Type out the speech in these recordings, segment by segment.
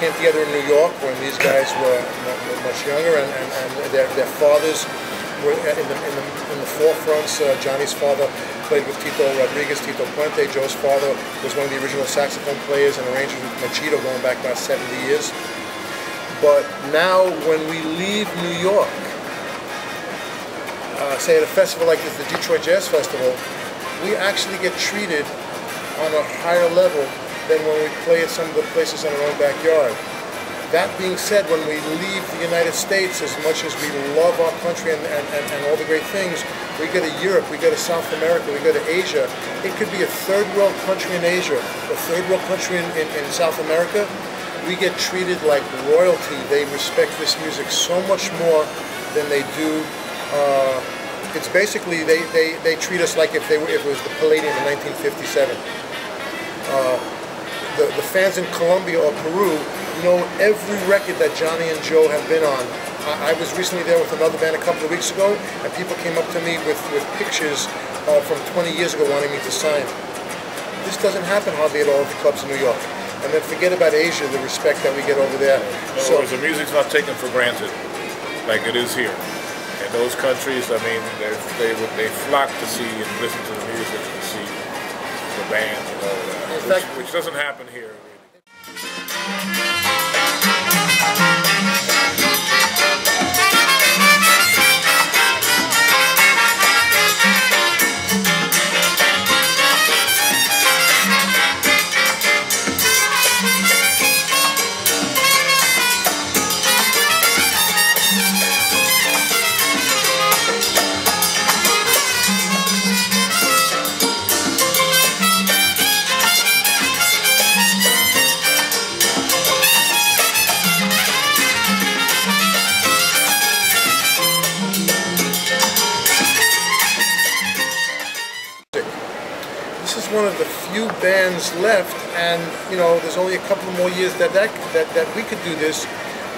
came together in New York when these guys were much younger, and their fathers were in the forefronts. Johnny's father played with Tito Rodriguez, Tito Puente. Joe's father was one of the original saxophone players and arrangers with Machito going back about 70 years. But now when we leave New York, say at a festival like this, the Detroit Jazz Festival, we actually get treated on a higher level than when we play at some of the places in our own backyard. That being said, when we leave the United States, as much as we love our country and all the great things, we go to Europe, we go to South America, we go to Asia. It could be a third world country in Asia, a third world country in South America. We get treated like royalty. They respect this music so much more than they do. It's basically, they treat us like if it was the Palladium in 1957. The fans in Colombia or Peru know every record that Johnny and Joe have been on. I was recently there with another band a couple of weeks ago, and people came up to me with pictures from 20 years ago wanting me to sign. This doesn't happen hardly at all at the clubs in New York. And then forget about Asia, the respect that we get over there. So the music's not taken for granted like it is here. In those countries, I mean, they flock to see and listen to the music and see the band, you know, which doesn't happen here. This is one of the few bands left, and you know, there's only a couple more years that we could do this,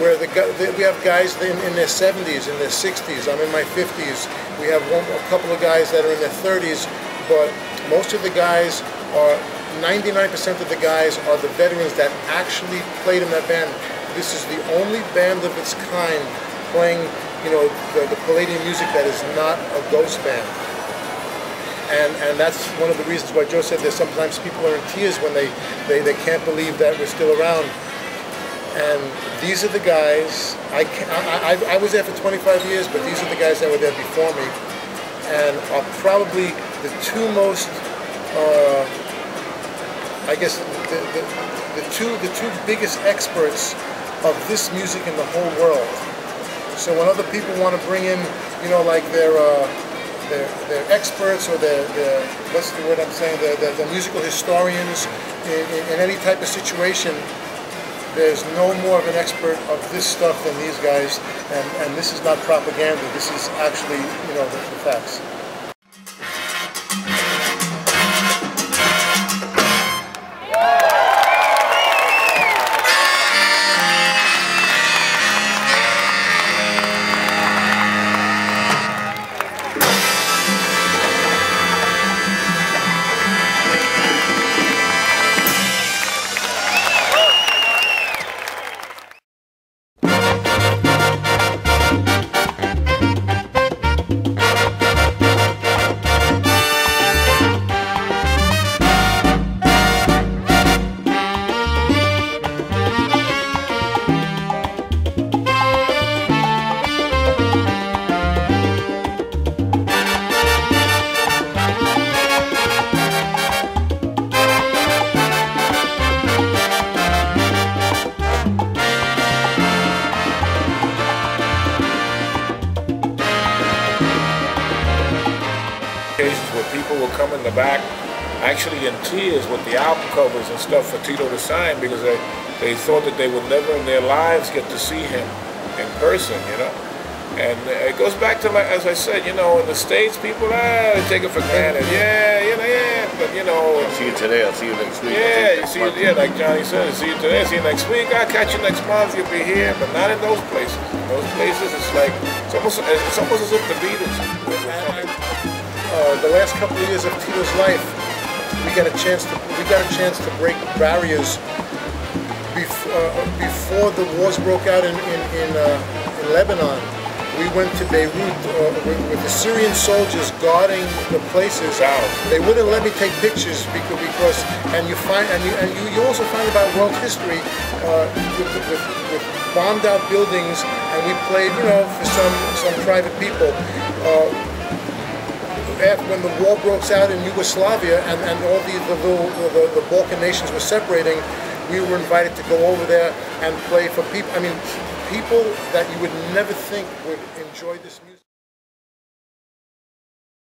where we have guys in their 70s, in their 60s. I'm in my 50s. We have a couple of guys that are in their 30s, but most of the guys are, 99% of the guys are the veterans that actually played in that band. This is the only band of its kind playing, you know, the Palladium music that is not a ghost band. And that's one of the reasons why Joe said that sometimes people are in tears when they can't believe that we're still around. And these are the guys, I was there for 25 years, but these are the guys that were there before me, and are probably the two most, I guess, the two biggest experts of this music in the whole world. So when other people want to bring in, you know, like their experts or their what's the word I'm saying, the musical historians in any type of situation, there's no more of an expert of this stuff than these guys, and this is not propaganda. This is actually, you know, the facts. Where people will come in the back actually in tears with the album covers and stuff for Tito to sign, because they thought that they would never in their lives get to see him in person, you know. And it goes back to, like, as I said, you know, in the States, people, they take it for granted. Yeah, you know, yeah, but you know. I'll see you today, I'll see you next week. Yeah, you see it, yeah, like Johnny said, see you today, see you next week, I'll catch you next month, you'll be here, but not in those places. In those places, it's like, it's almost as if the Beatles were coming. The last couple of years of Tito's life, we got a chance to break barriers before the wars broke out in Lebanon, we went to Beirut with the Syrian soldiers guarding the places. They wouldn't let me take pictures because and you also find about world history with bombed out buildings, and we played, you know, for some private people. When the war broke out in Yugoslavia and all the Balkan nations were separating, we were invited to go over there and play for people. I mean, people that you would never think would enjoy this music.